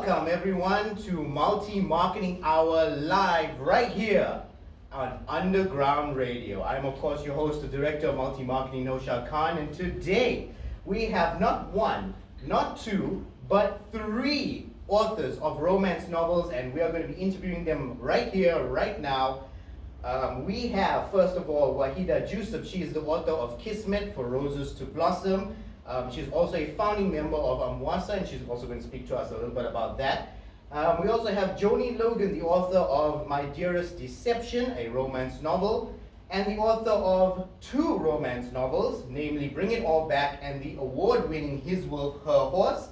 Welcome everyone to Multi-Marketing Hour live right here on Underground Radio. I'm of course your host, the Director of Multi-Marketing, Noshad Khan, and today we have not one, not two, but three authors of romance novels, and we are going to be interviewing them right here, right now. We have, first of all, Wahida Jusuf. She is the author of Kismet, For Roses to Blossom. She's also a founding member of Amwasa, and she's also going to speak to us a little bit about that. We also have Joni Logan, the author of My Dearest Deception, a romance novel, and the author of two romance novels, namely Bring It All Back and the award-winning His Wolf, Her Horse,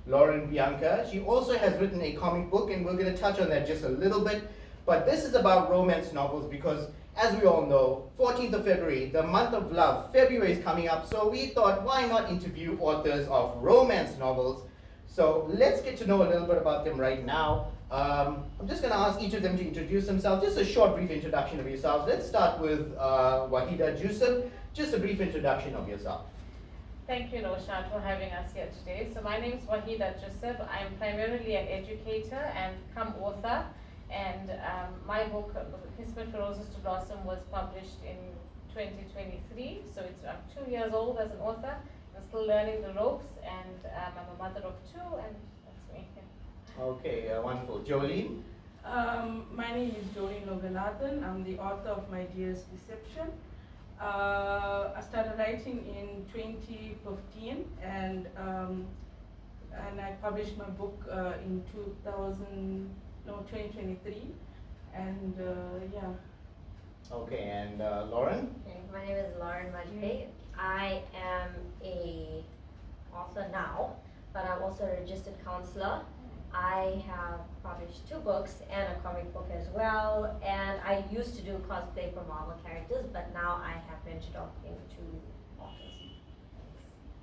Lauren Bianca. She also has written a comic book, and we're going to touch on that just a little bit. But this is about romance novels because, as we all know, 14th of February, the month of love, February is coming up, so we thought, why not interview authors of romance novels? So let's get to know a little bit about them right now. I'm just going to ask each of them to introduce themselves, just a short, brief introduction of yourselves. Let's start with Wahida Jusuf. Just a brief introduction of yourself. Thank you, Noshad, for having us here today. So my name is Wahida Jusuf. I'm primarily an educator and come author. And my book, Kismet, For Roses to Blossom, was published in 2023. So I'm 2 years old as an author. I'm still learning the ropes, and I'm a mother of two, and that's me. Okay, wonderful. Jolene? My name is Jolene Loganathan. I'm the author of My Dearest Deception. I started writing in 2015, and I published my book in 2023, and yeah. Okay, and Lauren? Okay, my name is Lauren Majpe. I am a author now, but I'm also a registered counselor. I have published 2 books and a comic book as well, and I used to do cosplay for Marvel characters, but now I have ventured off into authors.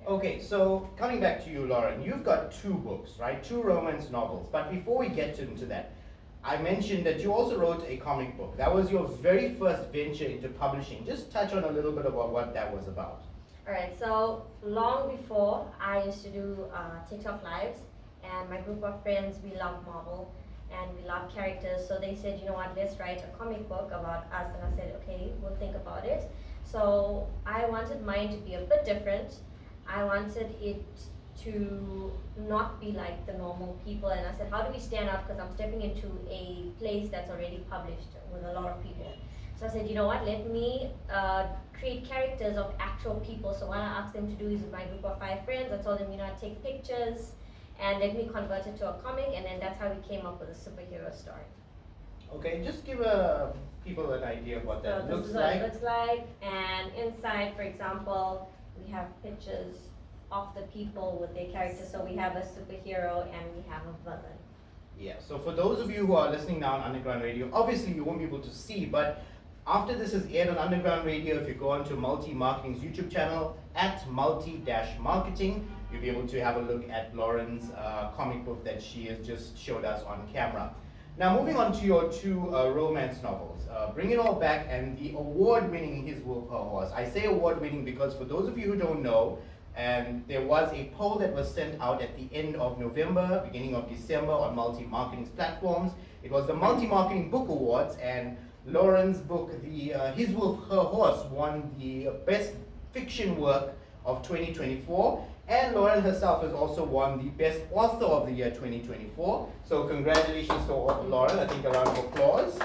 Okay, so coming back to you, Lauren, you've got 2 books, right? 2 romance novels. But before we get into that, I mentioned that you also wrote a comic book. That was your very first venture into publishing. Just touch on a little bit about what that was about. Alright, so long before, I used to do TikTok lives, and my group of friends, we love Marvel and we love characters, so they said, you know what, let's write a comic book about us, and I said, okay, we'll think about it. So I wanted mine to be a bit different. I wanted it to not be like the normal people, and I said, how do we stand out, because I'm stepping into a place that's already published with a lot of people. So I said, you know what, let me create characters of actual people. So what I asked them to do is, with my group of 5 friends, I told them, you know, take pictures and let me convert it to a comic, and then that's how we came up with a superhero story. Okay, just give people an idea of what So that this looks is what like. it looks like, and inside, for example, we have pictures of the people with their characters. So we have a superhero and we have a villain. Yeah, so for those of you who are listening now on Underground Radio, obviously you won't be able to see, but after this is aired on Underground Radio, if you go onto Multi-Marketing's YouTube channel, at multi-marketing, you'll be able to have a look at Lauren's comic book that she has just showed us on camera. Now moving on to your 2 romance novels, Bring It All Back and the award-winning His Wolf, Her Horse. I say award-winning because for those of you who don't know, and there was a poll that was sent out at the end of November, beginning of December on Multi-Marketing's platforms. It was the Multi-Marketing Book Awards, and Lauren's book, His Wolf, Her Horse, won the Best Fiction Work of 2024. And Lauren herself has also won the Best Author of the Year 2024. So congratulations to Lauren. I think a round of applause.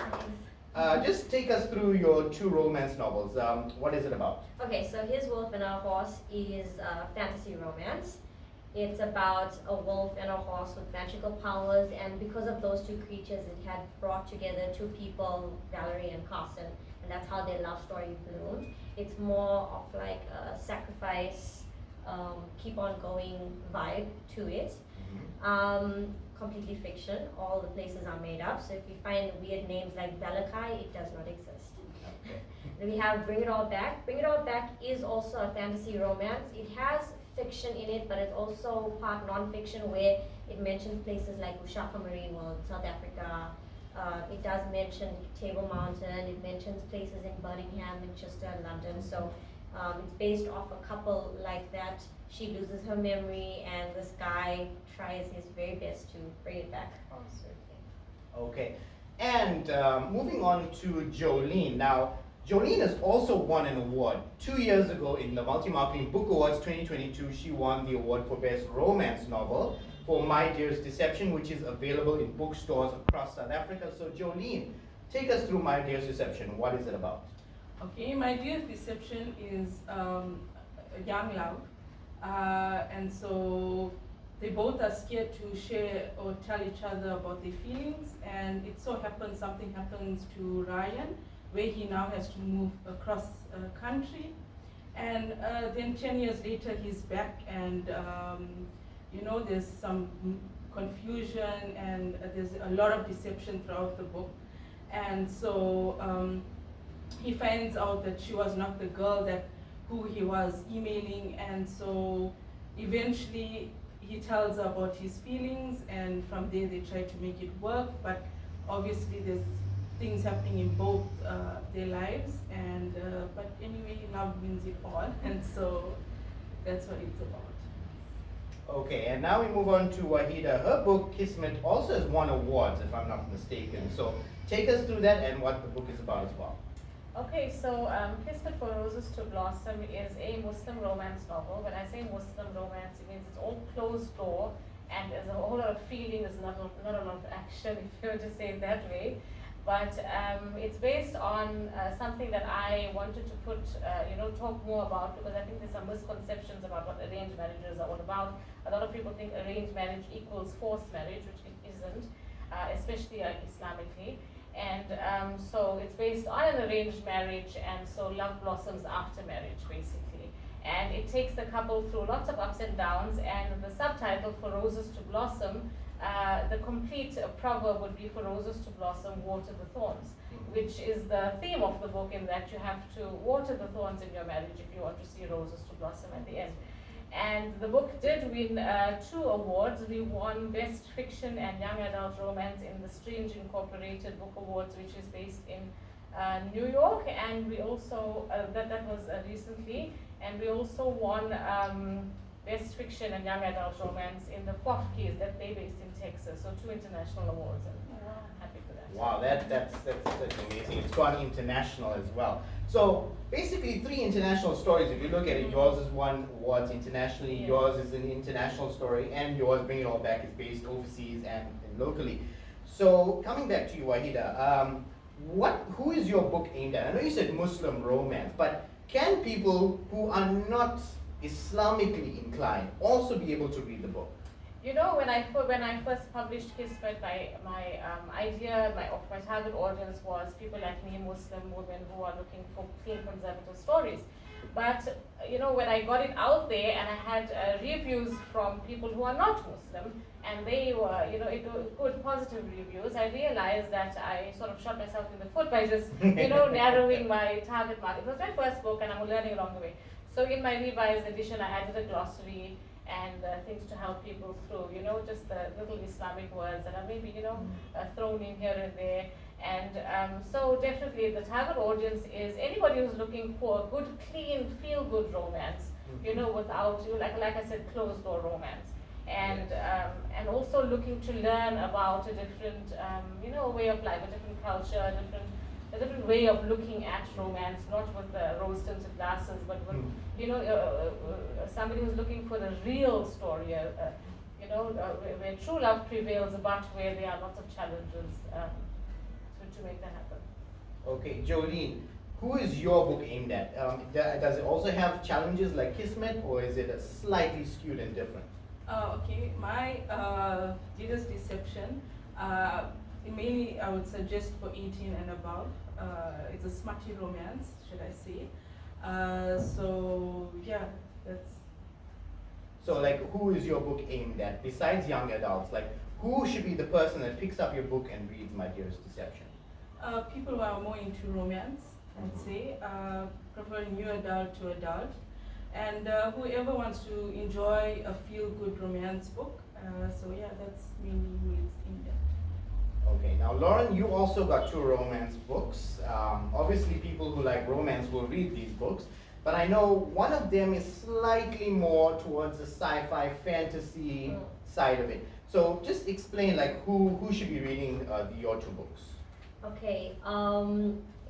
Just take us through your 2 romance novels. What is it about? Okay, so His Wolf and Her Horse is fantasy romance. It's about a wolf and a horse with magical powers, and because of those 2 creatures, it had brought together 2 people, Valerie and Carson, and that's how their love story bloomed. It's more of like a sacrifice, keep on going vibe to it. Completely fiction. All the places are made up. So if you find weird names like Valentine, it does not exist. Okay. Then we have Bring It All Back. Bring It All Back is also a fantasy romance. It has fiction in it, but it's also part non-fiction, where it mentions places like Ushaka Marine World, South Africa. It does mention Table Mountain. It mentions places in Birmingham, Manchester, and London. So It's based off a couple like that. She loses her memory, and this guy tries his very best to bring it back. Oh, sweet. Okay, and moving on to Jolene. Now, Jolene has also won an award. 2 years ago in the Multi-Marketing Book Awards 2022, she won the award for Best Romance Novel for My Dearest Deception, which is available in bookstores across South Africa. So Jolene, take us through My Dearest Deception. What is it about? Okay, My Dearest Deception is a young love, and so they both are scared to share or tell each other about their feelings, and it so happens something happens to Ryan, where he now has to move across country, and then 10 years later he's back, and there's some confusion, and there's a lot of deception throughout the book, and so he finds out that she was not the girl that who he was emailing, and so eventually he tells her about his feelings, and from there they try to make it work, but obviously there's things happening in both their lives, and but anyway, love wins it all, and so that's what it's about. Okay, and now we move on to Wahida. Her book, Kismet, also has won awards, if I'm not mistaken. So take us through that and what the book is about as well. Okay, so Kismet for Roses to Blossom is a Muslim romance novel. When I say Muslim romance, it means it's all closed door, and there's a whole lot of feeling, there's not a lot of action, if you were to say it that way. But it's based on something that I wanted to talk more about, because I think there's some misconceptions about what arranged marriages are all about. A lot of people think arranged marriage equals forced marriage, which it isn't, especially Islamically. And so it's based on an arranged marriage, and so love blossoms after marriage, basically. And it takes the couple through lots of ups and downs, and the subtitle, For Roses to Blossom, the complete proverb would be, for roses to blossom, water the thorns, which is the theme of the book, in that you have to water the thorns in your marriage if you want to see roses to blossom at the end. And the book did win 2 awards. We won Best Fiction and Young Adult Romance in the Strange Incorporated Book Awards, which is based in New York, and we also, that was recently, and we also won Best Fiction and Young Adult Romance in the FOF case that they based in Texas. So 2 international awards, and I'm happy for that. Wow, that's amazing. It's gone international as well. So basically 3 international stories. If you look at it, yours is won awards internationally, Yeah. yours is an international story, and yours, Bring It All Back, is based overseas and locally. So coming back to you, Wahida, who is your book aimed at? I know you said Muslim romance, but can people who are not Islamically inclined also be able to read the book? You know, when I first published Kismet, my idea of my target audience was people like me, Muslim women who are looking for clean conservative stories. But when I got it out there and I had reviews from people who are not Muslim, and they were, good positive reviews, I realized that I sort of shot myself in the foot by just, narrowing my target market. It was my first book, and I'm learning along the way. So in my revised edition, I added a glossary and things to help people through, just the little Islamic words that are maybe, thrown in here and there. And so definitely the target audience is anybody who's looking for a good, clean, feel-good romance, without, like I said, closed-door romance. And also looking to learn about a different, way of life, a different culture, a different way of looking at romance, not with the rose-tinted glasses, but with, somebody who's looking for the real story, where true love prevails, but where there are lots of challenges to make that happen. Okay, Jolene, who is your book aimed at? Does it also have challenges like Kismet, or is it a slightly skewed and different? Okay, my Dearest Deception, mainly I would suggest for 18 and above. It's a smutty romance, should I say. So yeah, that's... So like, who is your book aimed at, besides young adults? Like, who should be the person that picks up your book and reads My Dearest Deception? People who are more into romance, I'd say, prefer new adult to adult. And whoever wants to enjoy a feel-good romance book. So yeah, that's mainly who it's aimed at. Okay, now Lauren, you also got 2 romance books. Obviously people who like romance will read these books. but I know one of them is slightly more towards the sci-fi fantasy side of it. So just explain like who should be reading your two books. Okay,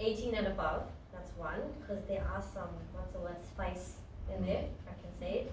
18 and above, that's one, because there are some, what's the word, spice in there, I can say it.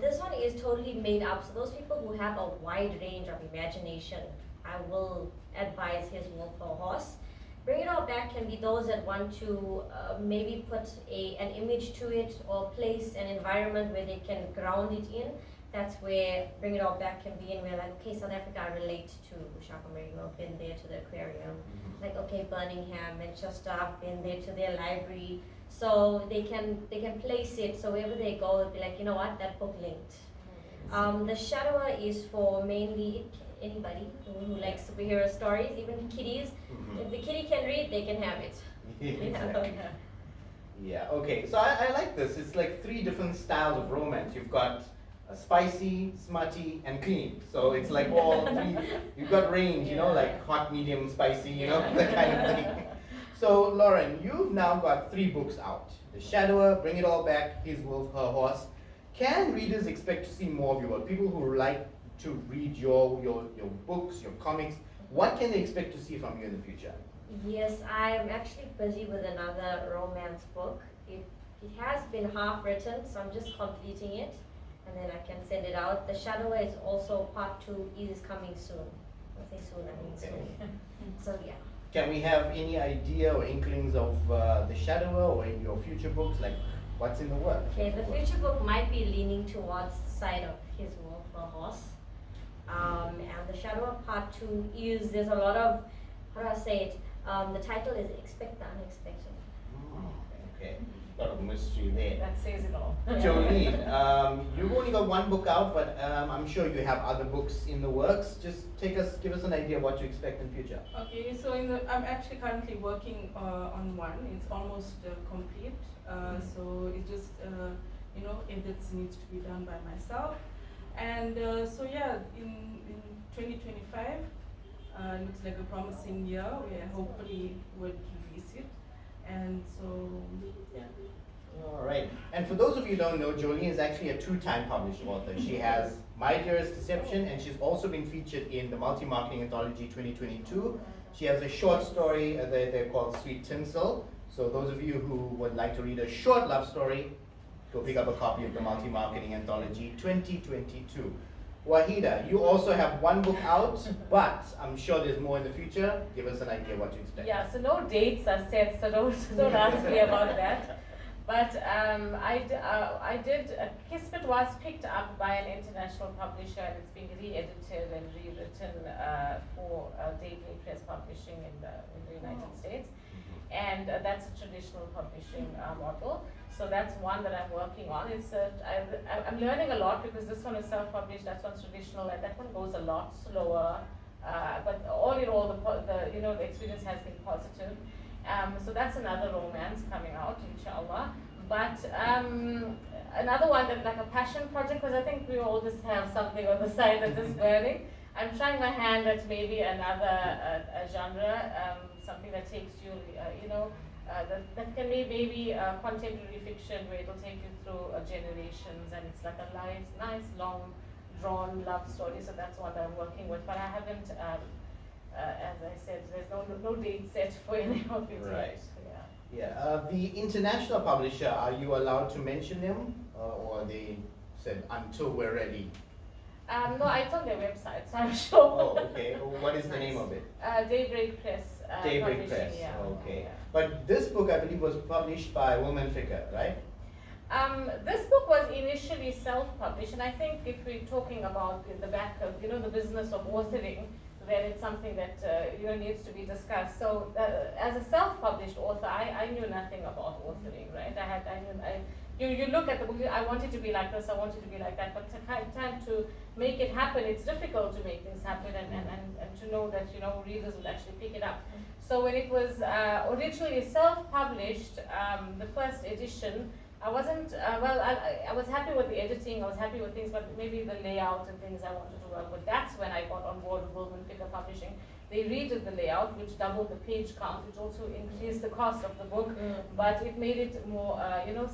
This one is totally made up, so those people who have a wide range of imagination, I will advise his Wolf or Horse. Bring It All Back can be those that want to maybe put an image to it or place an environment where they can ground it in. That's where Bring It All Back can be in, where like, okay, South Africa, I relate to Shakamari, I've been there to the aquarium. Like, okay, Birmingham, Manchester, I've been there to their library. So they can place it, so wherever they go, they'll be like, you know what, that book linked. The Shadower is for mainly anybody who likes superhero stories, even kiddies. If the kitty can read, they can have it. Exactly. Yeah, okay, so I like this. It's like three different styles of romance. You've got spicy, smutty, and clean. So it's like all three. You've got range, you know, like hot, medium, spicy, you know, that kind of thing. So Lauren, you've now got 3 books out. The Shadower, Bring It All Back, His Wolf, Her Horse. Can readers expect to see more of your work? People who like to read your books, your comics, what can they expect to see from you in the future? Yes, I'm actually busy with another romance book. It has been half written, so I'm just completing it, and then I can send it out. The Shadower is also part 2 is coming soon. I say soon, I mean soon. So yeah. Can we have any idea or inklings of The Shadower or in your future books, like what's in the work? Okay, the future book might be leaning towards the side of His Wolf or Horse. And The Shadower part 2 is, there's a lot of, how do I say it? The title is Expect the Unexpected. Okay, a lot of mystery there. That says it all. Jolene, you've only got 1 book out, but I'm sure you have other books in the works. Just give us an idea of what to expect in future. Okay, so I'm actually currently working on one. It's almost complete. So it just edits needs to be done by myself. And so yeah, in 2025 looks like a promising year where hopefully would release it. And so yeah. All right. And for those of you who don't know, Jolene is actually a 2-time published author. She has My Dearest Deception, and she's also been featured in the Multi-Marketing Anthology 2022. She has a short story, they're called Sweet Tinsel. So those of you who would like to read a short love story, go pick up a copy of the Multi-Marketing Anthology 2022. Wahida, you also have 1 book out, but I'm sure there's more in the future. Give us an idea what to expect. Yeah, so no dates are set, so don't ask me about that. But Kismet was picked up by an international publisher, and it's being re-edited and rewritten for Daybreak Press Publishing in the United States. And that's a traditional publishing model. So that's one that I'm working on. I'm learning a lot because this one is self-published, that one's traditional, and that one goes a lot slower. But all in all, the experience has been positive. So that's another romance coming out, inshallah. But another one that's like a passion project, because I think we all just have something on the side that's just burning. I'm trying my hand at maybe another genre, something that takes you, that can be maybe contemporary fiction where it'll take you through generations, and it's like a nice, long, drawn love story. So that's what I'm working with. But I haven't, as I said, there's no date set for any of it Right. yet. Yeah. The international publisher, are you allowed to mention them, or they said until we're ready? No, it's on their website, so I'm sure. Oh, okay. What is the name of it? Daybreak Press. Daybreak Publishing, Press. yeah. Okay. Yeah. But this book, I believe, was published by Woman Ficker, right? This book was initially self-published, and I think if we're talking about the back of, the business of authoring, then it's something that needs to be discussed. So, as a self-published author, I knew nothing about authoring, right? You look at the book, I want it to be like this, I want it to be like that, but time to make it happen, it's difficult to make things happen, and to know that readers will actually pick it up. So when it was originally self-published, the first edition, I wasn't, I was happy with the editing, I was happy with things, but maybe the layout and things I wanted to work with. That's when I got on board with Woman Ficker Publishing. They redid the layout, which doubled the page count, which also increased the cost of the book, but it made it more,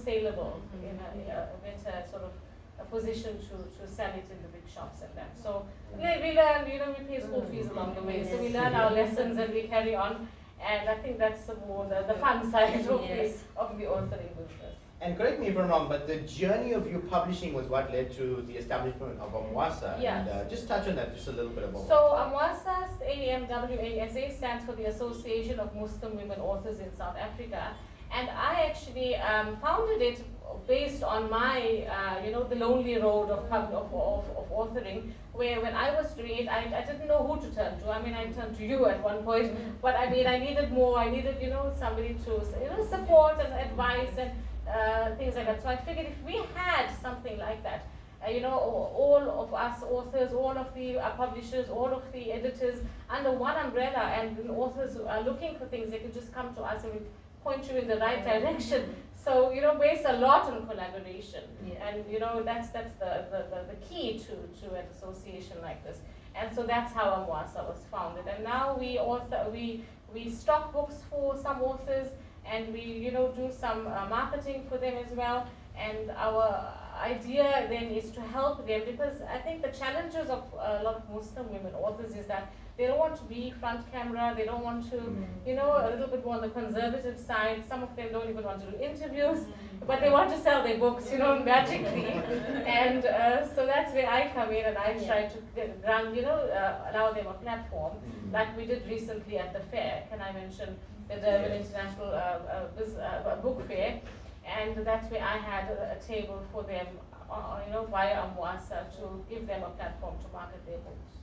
saleable in a better sort of a position to sell it in the big shops and that. So we learn, we pay school fees along the way. So we learn our lessons and we carry on. And I think that's the more the fun side of the authoring business. And correct me if I'm wrong, but the journey of you publishing was what led to the establishment of Amwasa. Yeah. And just touch on that just a little bit about. So Amwasa, AMWASA, stands for the Association of Muslim Women Authors in South Africa. And I actually founded it based on my, the lonely road of authoring, where when I was doing it, I didn't know who to turn to. I mean, I turned to you at one point, but I mean, I needed more. I needed, somebody to, support and advice and things like that. So I figured if we had something like that, all of us authors, all of the publishers, all of the editors under one umbrella, and the authors are looking for things, they could just come to us and we point you in the right direction. So, based a lot on collaboration. And, that's the key to an association like this. And so that's how Amwasa was founded. And now we stock books for some authors, and we, do some marketing for them as well. And our idea then is to help them, because I think the challenges of a lot of Muslim women authors is that they don't want to be front camera, they don't want to, a little bit more on the conservative side. Some of them don't even want to do interviews, but they want to sell their books, magically. And so that's where I come in, and I try to allow them a platform, like we did recently at the fair. Can I mention the Durban International Book Fair? And that's where I had a table for them, via Amwasa, to give them a platform to market their books.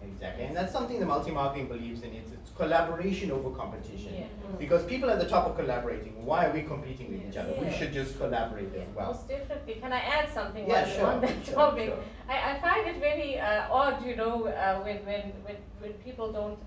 Exactly, and that's something the multi-marketing believes in. It's collaboration over competition. Because people at the top are collaborating. Why are we competing with each other? We should just collaborate as well. Most definitely. Can I add something on that topic? Sure. I find it very odd, when people don't,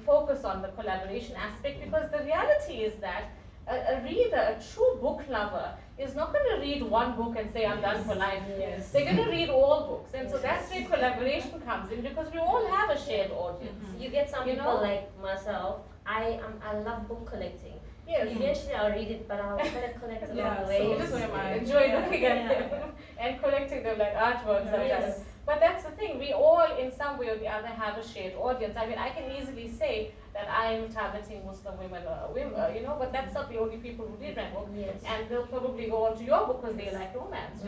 focus on the collaboration aspect, because the reality is that a reader, a true book lover, is not going to read one book and say, I'm done for life. They're going to read all books. And so that's where collaboration comes in, because we all have a shared audience. You get some people like myself, I love book collecting. Eventually I'll read it, but I'll kind of collect along the way. So enjoy looking at them and collecting them like artworks sometimes. But that's the thing, we all in some way or the other have a shared audience. I mean, I can easily say that I'm targeting Muslim women, but that's not the only people who read my book. And they'll probably go on to your book because they like romance,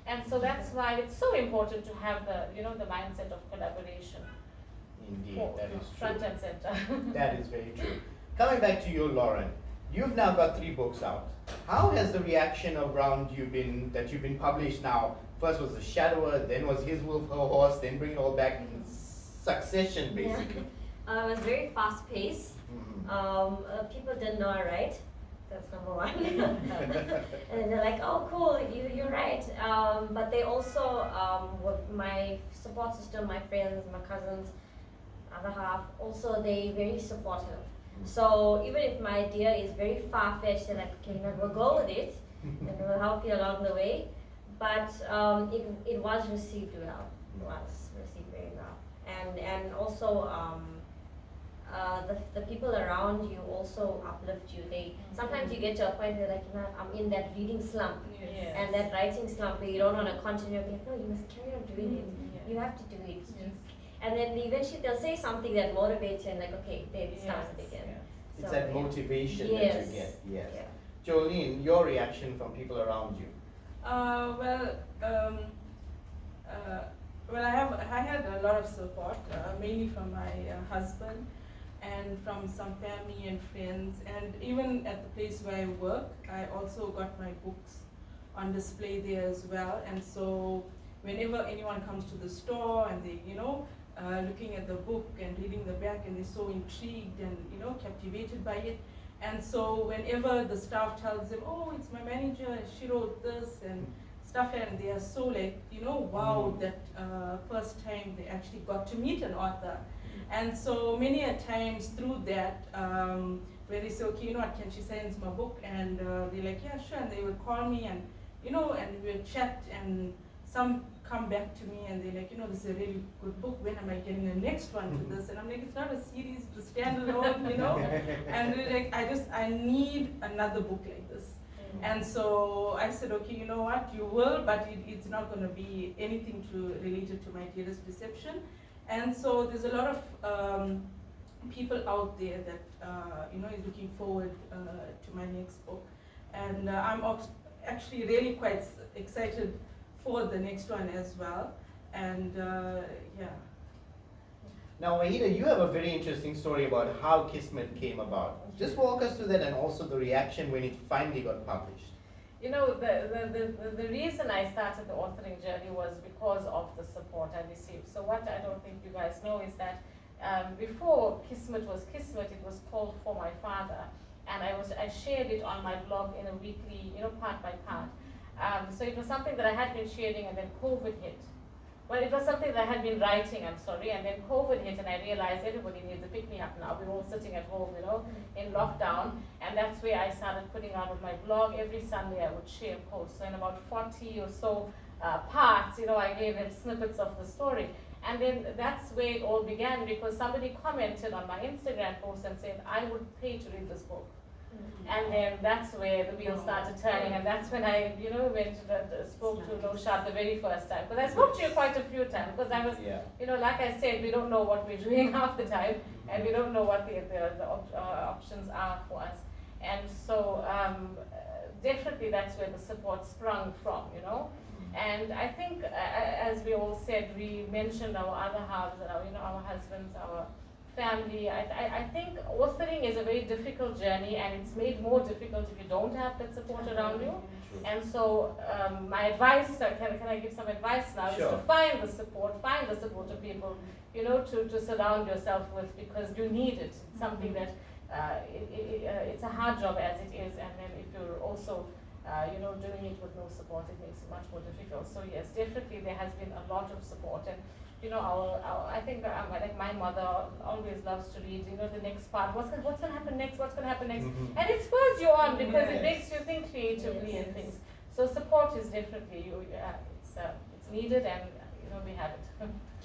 And so that's why it's so important to have the, the mindset of collaboration. Indeed, that is true. Front and center. That is very true. Coming back to you, Lauren, you've now got 3 books out. How has the reaction around you been, that you've been published now? First was The Shadower, then was His Wolf, Her Horse, then Bring It All Back in succession, basically. It was very fast paced. People didn't know I write. That's number one. And they're like, oh, cool, you're right. But they also, with my support system, my friends, my cousins, other half, also they very supportive. So even if my idea is very far-fetched, they're like, okay, we'll go with it, and we'll help you along the way. But it was received well. It was received very well. And also the people around you also uplift you. Sometimes you get to a point where like, I'm in that reading slump and that writing slump where you don't want to continue. Like, no, you must carry on doing it. You have to do it. And then eventually they'll say something that motivates you and like, okay, then it starts again. It's that motivation that you get. Yes. Jolene, your reaction from people around you? I had a lot of support, mainly from my husband and from some family and friends, and even at the place where I work, I also got my books on display there as well. And so whenever anyone comes to the store and they, looking at the book and reading the back, and they're so intrigued and captivated by it. And so whenever the staff tells them, oh, it's my manager, she wrote this and stuff, and they are so like, wow, that first time they actually got to meet an author. And so many a times through that, where they say, okay, can she send my book? And they're like, yeah, sure. And they will call me and, and we'll chat. And some come back to me and they're like, this is a really good book. When am I getting the next one to this? And I'm like, it's not a series to stand alone, And they're like, I need another book like this. And so I said, okay, you know what, you will, but it's not going to be anything related to my dearest deception. And so there's a lot of people out there that is looking forward to my next book, and I'm actually really quite excited for the next one as well. And yeah. Now, Wahida, you have a very interesting story about how Kismet came about. Just walk us through that, and also the reaction when it finally got published. The reason I started the authoring journey was because of the support I received. So what I don't think you guys know is that before Kismet, it was called For My Father, and I shared it on my blog in a weekly, part by part. So it was something that I had been sharing, and then COVID hit. Well, it was something that I had been writing, I'm sorry, and then COVID hit, and I realized everybody needs a pick-me-up now. We're all sitting at home, in lockdown, and that's where I started putting out on my blog. Every Sunday I would share posts. So in about 40 or so parts, I gave them snippets of the story. And then that's where it all began, because somebody commented on my Instagram post and said, I would pay to read this book. And then that's where the wheel started turning, and that's when I, spoke to Noshat the very first time. Because I spoke to you quite a few times, because I was, like I said, we don't know what we're doing half the time, and we don't know what the options are for us. And so definitely that's where the support sprung from, And I think, as we all said, we mentioned our other halves, our husbands, our family. I think authoring is a very difficult journey, and it's made more difficult if you don't have that support around you. And so my advice, can I give some advice now, Sure. is to find the support of people, to surround yourself with, because you need it. It's something that, it's a hard job as it is, and then if you're also doing it with no support, it makes it much more difficult. So yes, definitely there has been a lot of support, and I think like my mother always loves to read, the next part, what's going to happen next, Mm-hmm. and it spurs you on, because it Yes. makes you think creatively and things. So support is definitely it's needed, and we have it.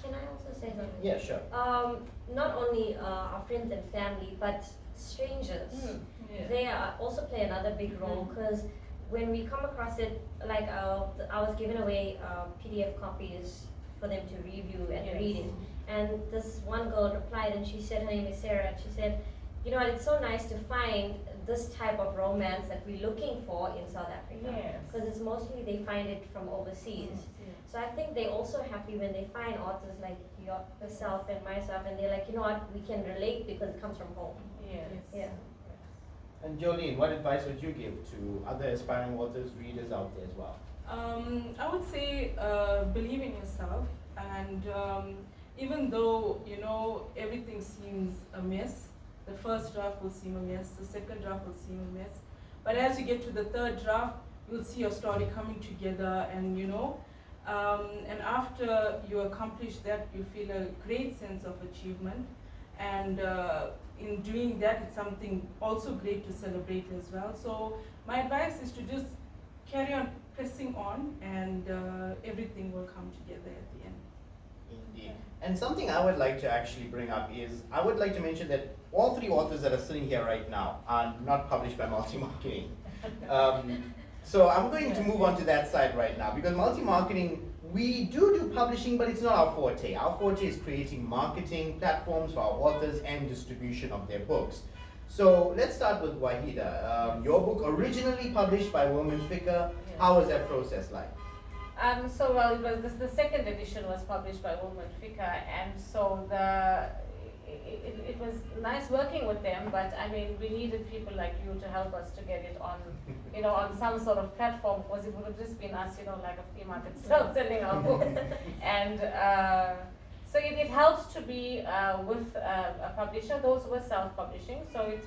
Can I also say something? Yeah, sure. Not only our friends and family, but strangers. They also play another big role, because when we come across it, like I was giving away PDF copies for them to review and read it. And this one girl replied, and she said, her name is Sarah, and she said, it's so nice to find this type of romance that we're looking for in South Africa. Because it's mostly they find it from overseas. So I think they're also happy when they find authors like yourself and myself, and they're like, we can relate because it comes from home. Yeah. And Jolene, what advice would you give to other aspiring authors, readers out there as well? I would say believe in yourself, and even though everything seems a mess, the first draft will seem a mess, the second draft will seem a mess, but as you get to the third draft, you'll see your story coming together, and and after you accomplish that, you feel a great sense of achievement, and in doing that, it's something also great to celebrate as well. So my advice is to just carry on pressing on, and everything will come together at the end. Indeed. And something I would like to actually bring up is, I would like to mention that all three authors that are sitting here right now are not published by Multi-Marketing. So I'm going to move on to that side right now, because Multi-Marketing, we do publishing, but it's not our forte. Our forte is creating marketing platforms for our authors and distribution of their books. So let's start with Wahida. Your book originally published by Women Ficker. How was that process like? It was the second edition was published by Women Ficker, and so it was nice working with them. But I mean, we needed people like you to help us to get it on, on some sort of platform, because it would have just been us, like a flea market selling our books, and. So it helps to be with a publisher. Those were self-publishing, so it's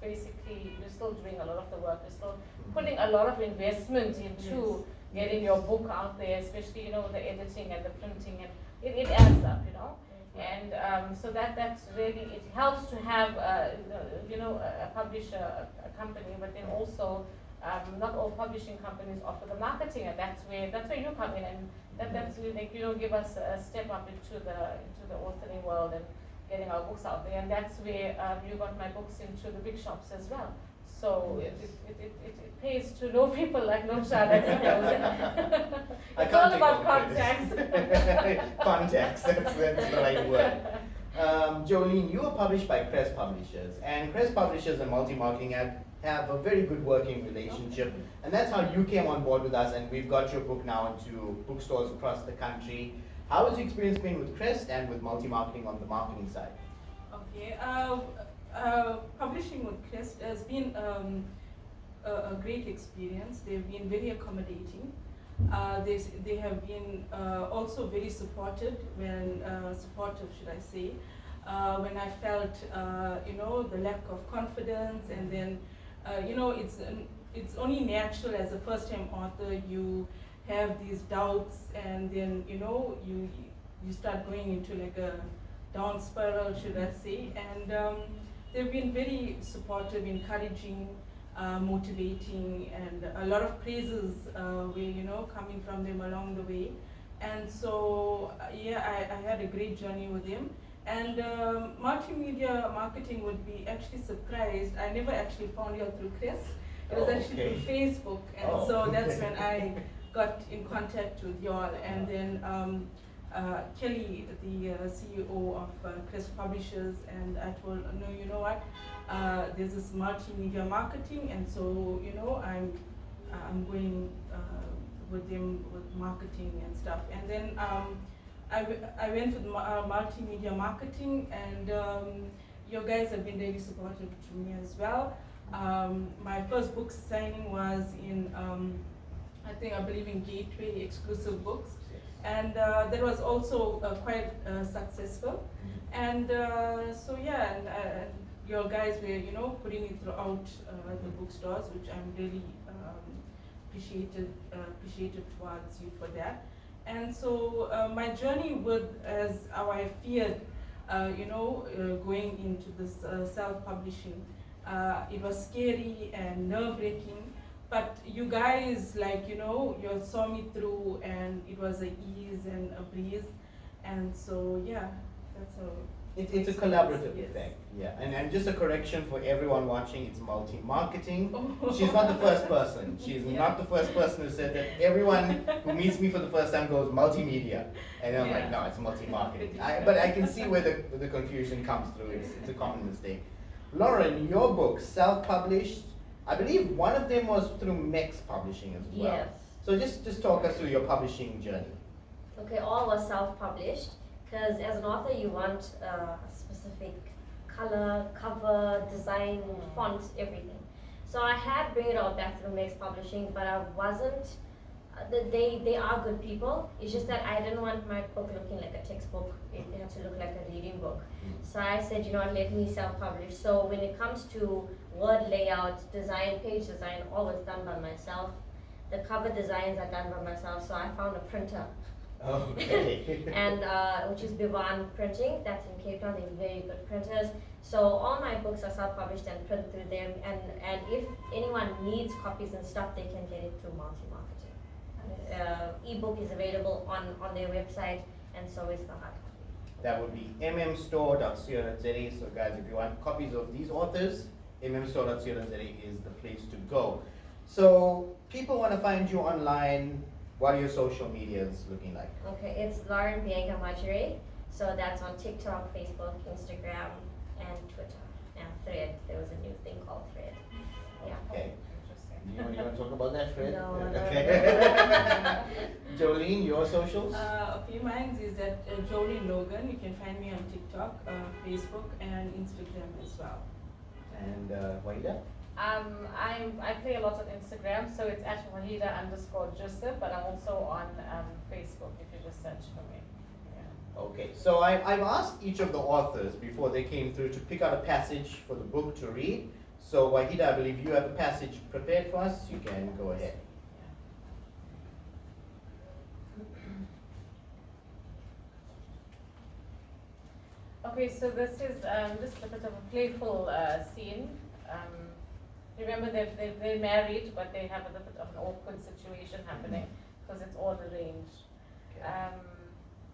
basically, you're still doing a lot of the work. You're still putting a lot of investment into getting your book out there, especially the editing and the printing, and it adds up, And so that's really, it helps to have a publisher, a company, but then also not all publishing companies offer the marketing, and that's where you come in, and That's really like, give us a step up into the authoring world and getting our books out there. And that's where you got my books into the big shops as well. So Yes. it pays to know people like Nosha, I suppose. I It's can't all take about all the contacts. credit. Contacts, that's the right word. Jolene, you are published by Crest Publishers, and Crest Publishers and Multi-Marketing have a very good working relationship, and that's how you came on board with us, and we've got your book now into bookstores across the country. How has your experience been with Crest and with Multi-Marketing on the marketing side? Okay, publishing with Crest has been a great experience. They've been very accommodating. They have been also very supportive, should I say, when I felt, the lack of confidence, and then, it's only natural as a first-time author, you have these doubts, and then, you start going into like a down spiral, should I say, and they've been very supportive, encouraging, motivating, and a lot of praises were coming from them along the way. And so I had a great journey with them. And multimedia marketing would be actually surprised. I never actually found you through Chris. It was actually through Facebook, and so that's when I got in contact with y'all. And then Kelly, the CEO of Crest Publishers, and I told her, no, you know what, there's this multimedia marketing, and so I'm going with them with marketing and stuff. And then I went with multimedia marketing, and you guys have been very supportive to me as well. My first book signing was in I believe in Gateway Exclusive Books. And that was also quite successful. And so and your guys were putting it throughout the bookstores, which I'm really appreciative towards you for that. And so my journey with, as how I feared, going into this self-publishing, it was scary and nerve-wracking. But you guys, you saw me through, and it was an ease and a breeze. And so, that's a... It's a collaborative thing, And just a correction for everyone watching, it's multi-marketing. She's not the first person. She's not the first person who said that. Everyone who meets me for the first time goes multimedia. And I'm like, no, it's multi-marketing. But I can see where the confusion comes through. It's a common mistake. Lauren, your book, self-published, I believe one of them was through Mex Publishing as well. Yes. So just talk us through your publishing journey. Okay, all was self-published, because as an author you want a specific color, cover, design, font, everything. So I had Bring It All back through Mex Publishing, but I wasn't, they are good people. It's just that I didn't want my book looking like a textbook. It had to look like a reading book. So I said, let me self-publish. So when it comes to word layout, design, page design, all was done by myself. The cover designs are done by myself. So I found a printer. Okay. And which is Bivan Printing. That's in Cape Town. They're very good printers. So all my books are self-published and printed through them. And if anyone needs copies and stuff, they can get it through Multi-Marketing. Ebook is available on their website, and so is the hard copy. That would be mmstore.co.za. So guys, if you want copies of these authors, mmstore.co.za is the place to go. So people want to find you online. What are your social medias looking like? Okay, it's Lauren Bianca Marjorie. So that's on TikTok, Facebook, Instagram, and Twitter. And Thread. There was a new thing called Thread. Yeah. Okay. You want to talk about that, Fred? No, Okay. Jolene, your socials? Okay, mine is at Jolene Logan. You can find me on TikTok, Facebook, and Instagram as well. And Wahida? I play a lot on Instagram, so it's at Wahida_Joseph, but I'm also on Facebook if you just search for me. Okay, so I've asked each of the authors before they came through to pick out a passage for the book to read. So Wahida, I believe you have a passage prepared for us. You can go ahead. Okay, so this is just a bit of a playful scene. Remember that they're married, but they have a little bit of an awkward situation happening because it's all arranged.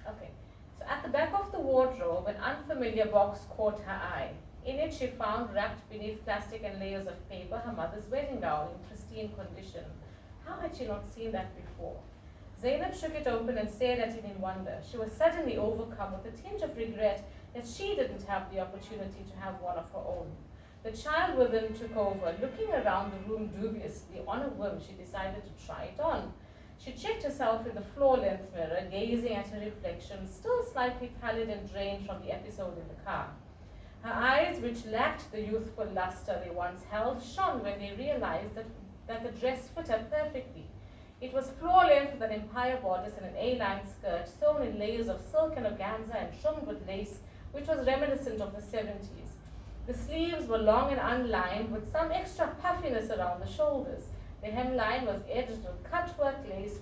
Okay. So at the back of the wardrobe, an unfamiliar box caught her eye. In it, she found, wrapped beneath plastic and layers of paper, her mother's wedding gown in pristine condition. How had she not seen that before? Zainab shook it open and stared at it in wonder. She was suddenly overcome with a tinge of regret that she didn't have the opportunity to have one of her own. The child within took over. Looking around the room dubiously, on a whim, she decided to try it on. She checked herself in the floor-length mirror, gazing at her reflection, still slightly pallid and drained from the episode in the car. Her eyes, which lacked the youthful luster they once held, shone when they realized that the dress fit her perfectly. It was floor-length with an empire bodice and an A-line skirt, sewn in layers of silk and organza and trimmed with lace, which was reminiscent of the 70s. The sleeves were long and unlined, with some extra puffiness around the shoulders. The hemline was edged with cutwork lace,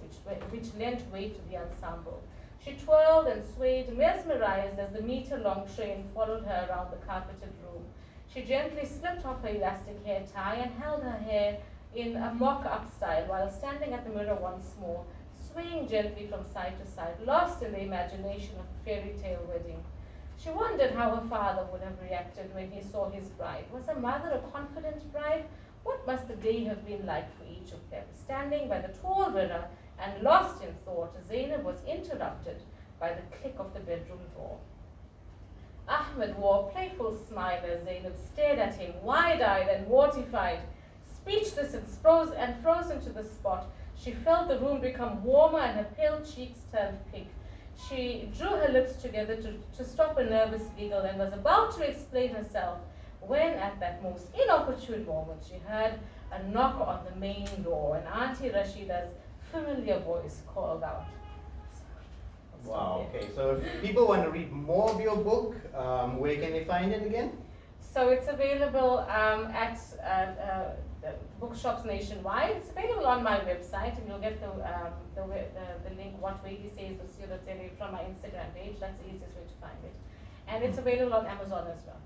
which lent weight to the ensemble. She twirled and swayed, mesmerized as the meter-long train followed her around the carpeted room. She gently slipped off her elastic hair tie and held her hair in a mock-up style while standing at the mirror once more, swaying gently from side to side, lost in the imagination of a fairy tale wedding. She wondered how her father would have reacted when he saw his bride. Was her mother a confident bride? What must the day have been like for each of them? Standing by the tall mirror and lost in thought, Zainab was interrupted by the click of the bedroom door. Ahmed wore a playful smile as Zainab stared at him, wide-eyed and mortified. Speechless and frozen to the spot, she felt the room become warmer and her pale cheeks turned pink. She drew her lips together to stop a nervous giggle and was about to explain herself when, at that most inopportune moment, she heard a knock on the main door and Auntie Rashida's familiar voice called out. Wow, okay. So if people want to read more of your book, where can they find it again? So it's available at bookshops nationwide. It's available on my website, and you'll get the link, whatwaitysays.co.za, from my Instagram page. That's the easiest way to find it. And it's available on Amazon as well.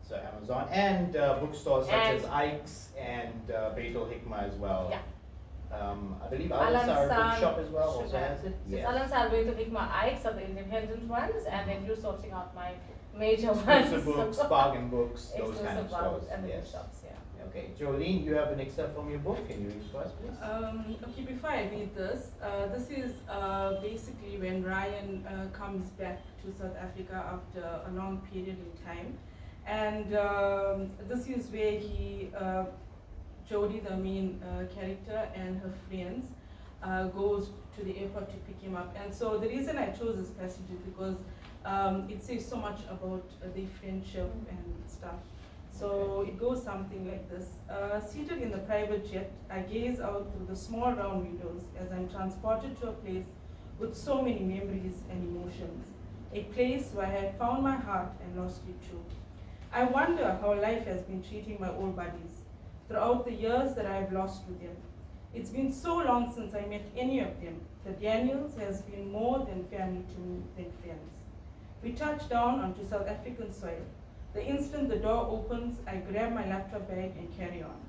So Amazon and bookstores such as Ike's and Beitul Hikmah as well. Yeah. I believe Al-Ansar Bookshop as well also have. has it. So Yes. Al-Ansar, Beitul Hikmah, Ike's are the independent ones, and then you're sorting out my major Exclusive ones. books, bargain books, those kind of Exclusive ones, stores. and the Yes. bookshops, yeah. Okay, Jolene, you have an excerpt from your book. Can you read for us, please? Okay, before I read this, this is basically when Ryan comes back to South Africa after a long period in time. And this is where he, Jodie, the main character, and her friends goes to the airport to pick him up. And so the reason I chose this passage is because it says so much about their friendship and stuff. So it goes something like this. Seated in the private jet, I gaze out through the small round windows as I'm transported to a place with so many memories and emotions. A place where I had found my heart and lost it too. I wonder how life has been treating my old buddies throughout the years that I have lost with them. It's been so long since I met any of them that Daniels has been more than family to me than friends. We touch down onto South African soil. The instant the door opens, I grab my laptop bag and carry on.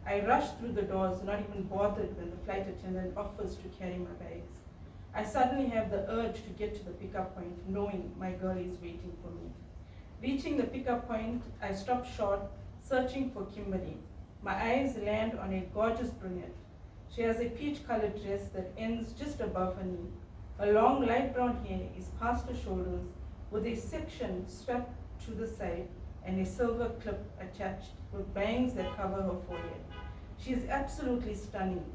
I rush through the doors, not even bothered when the flight attendant offers to carry my bags. I suddenly have the urge to get to the pickup point, knowing my girl is waiting for me. Reaching the pickup point, I stop short, searching for Kimberly. My eyes land on a gorgeous brunette. She has a peach-colored dress that ends just above her knee. Her long light brown hair is past her shoulders, with a section swept to the side and a silver clip attached with bangs that cover her forehead. She is absolutely stunning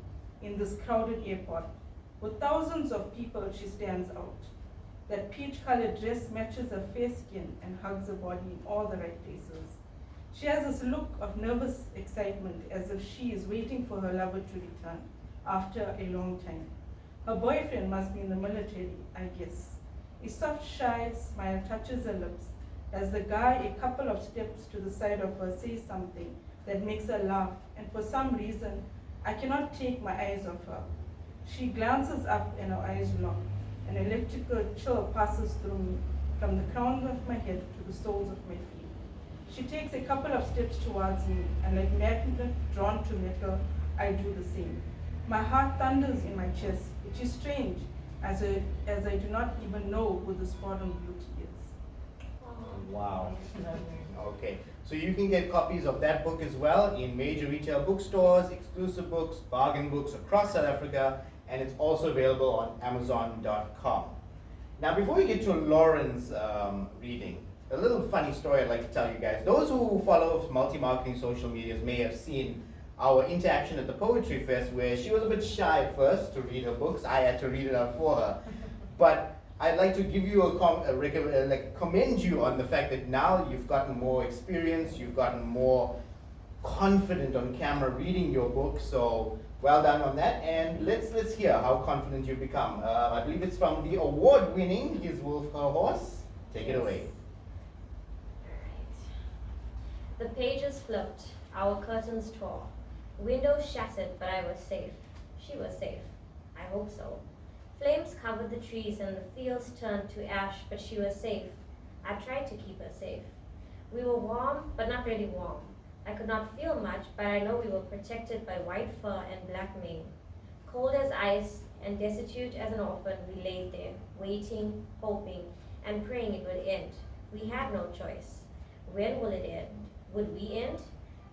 in this crowded airport. With thousands of people, she stands out. That peach-colored dress matches her fair skin and hugs her body in all the right places. She has this look of nervous excitement as if she is waiting for her lover to return after a long time. Her boyfriend must be in the military, I guess. A soft, shy smile touches her lips as the guy a couple of steps to the side of her says something that makes her laugh, and for some reason, I cannot take my eyes off her. She glances up and her eyes lock. An electrical chill passes through me from the crown of my head to the soles of my feet. She takes a couple of steps towards me, and like magnet drawn to metal, I do the same. My heart thunders in my chest, which is strange. as I do not even know who this foreign beauty is. Wow. Okay. So you can get copies of that book as well in major retail bookstores, exclusive books, bargain books across South Africa, and it's also available on Amazon.com. Now, before we get to Lauren's reading, a little funny story I'd like to tell you guys. Those who follow multi-marketing social medias may have seen our interaction at the Poetry Fest, where she was a bit shy at first to read her books. I had to read it out for her. But I'd like to give you commend you on the fact that now you've gotten more experience, you've gotten more confident on camera reading your book. So well done on that. And let's hear how confident you've become. I believe it's from the award-winning His Wolf, Her Horse. Take it away. The pages flipped, our curtains tore. Windows shattered, but I was safe. She was safe. I hope so. Flames covered the trees and the fields turned to ash, but she was safe. I tried to keep her safe. We were warm, but not really warm. I could not feel much, but I know we were protected by white fur and black mane. Cold as ice and destitute as an orphan, we laid there, waiting, hoping, and praying it would end. We had no choice. When will it end? Would we end?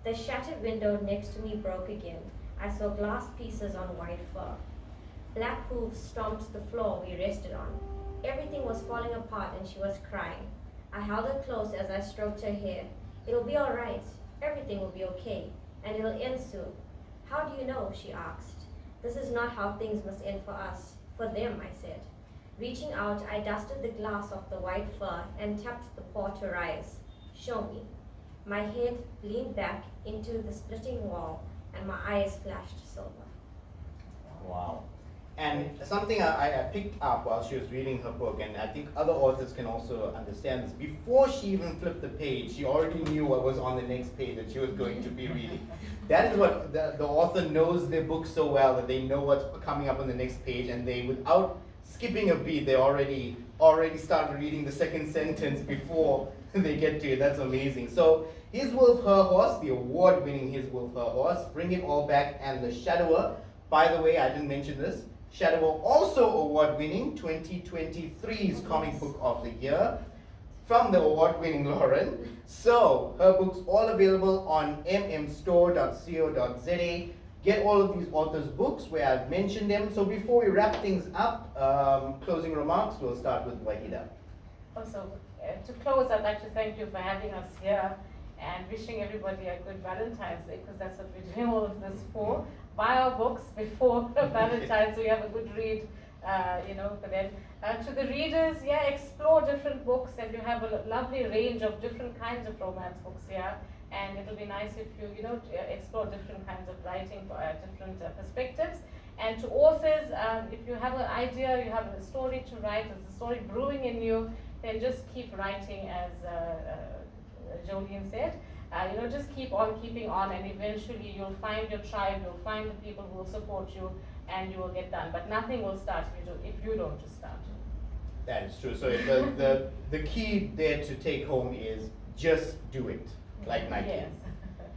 The shattered window next to me broke again. I saw glass pieces on white fur. Black hooves stomped the floor we rested on. Everything was falling apart and she was crying. I held her close as I stroked her hair. It'll be all right. Everything will be okay. And it'll end soon. How do you know? She asked. This is not how things must end for us. For them, I said. Reaching out, I dusted the glass off the white fur and tapped the paw to rise. Show me. My head leaned back into the splitting wall and my eyes flashed silver. Wow. And something I picked up while she was reading her book, and I think other authors can also understand this, before she even flipped the page, she already knew what was on the next page that she was going to be reading. That is what the author knows their book so well, that they know what's coming up on the next page, and they, without skipping a beat, they already started reading the second sentence before they get to it. That's amazing. So, His Wolf, Her Horse, the award-winning His Wolf, Her Horse, Bring It All Back, and The Shadower. By the way, I didn't mention this. Shadower also award-winning 2023's Comic Book of the Year from the award-winning Lauren. So, her books all available on mmstore.co.za. Get all of these authors' books where I've mentioned them. So before we wrap things up, closing remarks, we'll start with Wahida. Also, to close, I'd like to thank you for having us here and wishing everybody a good Valentine's Day, because that's what we're doing all of this for. Buy our books before Valentine's, so you have a good read, for them. To the readers, explore different books, and you have a lovely range of different kinds of romance books here. And it'll be nice if you, explore different kinds of writing, different perspectives. And to authors, if you have an idea, you have a story to write, there's a story brewing in you, then just keep writing, as Jolene said. Just keep on keeping on, and eventually you'll find your tribe, you'll find the people who will support you, and you will get done. But nothing will start if you don't just start. That is true. So the key there to take home is just do it, like Nike. Yes.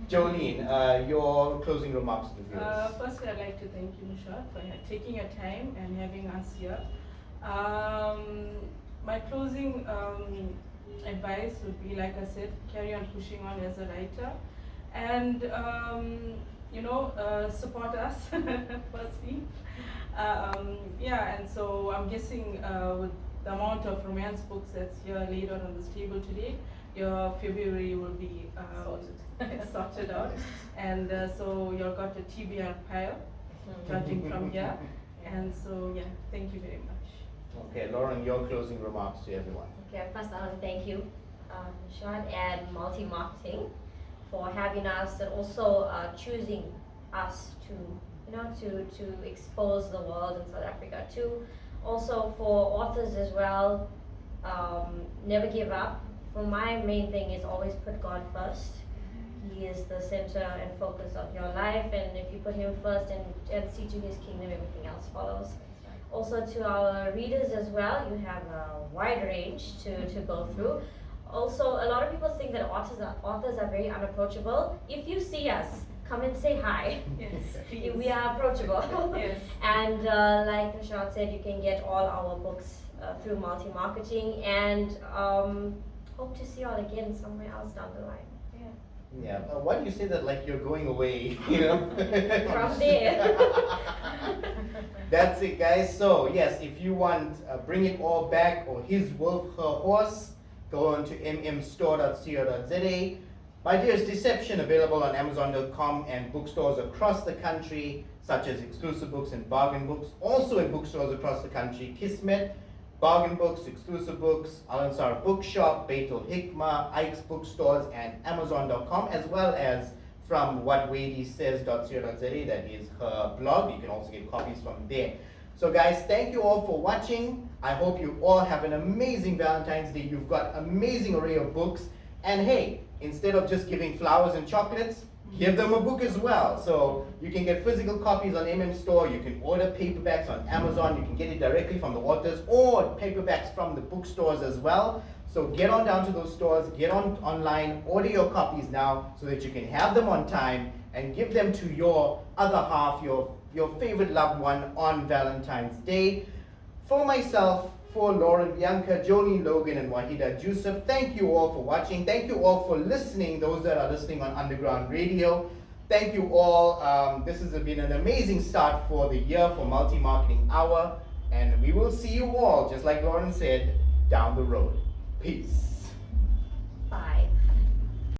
Jolene, your closing remarks to the viewers. Firstly, I'd like to thank you, Nisha, for taking your time and having us here. My closing advice would be, like I said, carry on pushing on as a writer, and support us firstly. And so I'm guessing with the amount of romance books that's here laid out on this table today, your February will be sorted out, and so you've got a TBR pile, judging from here, and so thank you very much. Okay, Lauren, your closing remarks to everyone. Okay, first I want to thank you, Sean and Multi Marketing, for having us, and also choosing us to expose the world in South Africa too. Also for authors as well, never give up. For my main thing is always put God first. He is the center and focus of your life, and if you put Him first and see to His kingdom, everything else follows. Also to our readers as well, you have a wide range to go through. Also, a lot of people think that authors are very unapproachable. If you see us, come and say hi. Yes, please. We are approachable. Yes. And like Nishant said, you can get all our books through multi-marketing, and hope to see you all again somewhere else down the line. Yeah. Why do you say that like you're going away? You know. From there. That's it, guys. So yes, if you want Bring It All Back or His Wolf, Her Horse, go on to mmstore.co.za. My Dearest Deception, available on Amazon.com and bookstores across the country, such as Exclusive Books and Bargain Books. Also in bookstores across the country, Kismet, Bargain Books, Exclusive Books, Al-Ansar Bookshop, Beitul Hikmah, Ike's Bookstores, and Amazon.com, as well as from whatwadisays.co.za. That is her blog. You can also get copies from there. So guys, thank you all for watching. I hope you all have an amazing Valentine's Day. You've got amazing array of books. And hey, instead of just giving flowers and chocolates, give them a book as well. So you can get physical copies on MM Store. You can order paperbacks on Amazon. You can get it directly from the authors or paperbacks from the bookstores as well. So get on down to those stores, get on online, order your copies now so that you can have them on time and give them to your other half, your favorite loved one on Valentine's Day. For myself, for Lauren, Bianca, Jolene, Logan, and Wahida Jusuf, thank you all for watching. Thank you all for listening, those that are listening on Underground Radio. Thank you all. This has been an amazing start for the year for Multi-Marketing Hour. And we will see you all, just like Lauren said, down the road. Peace.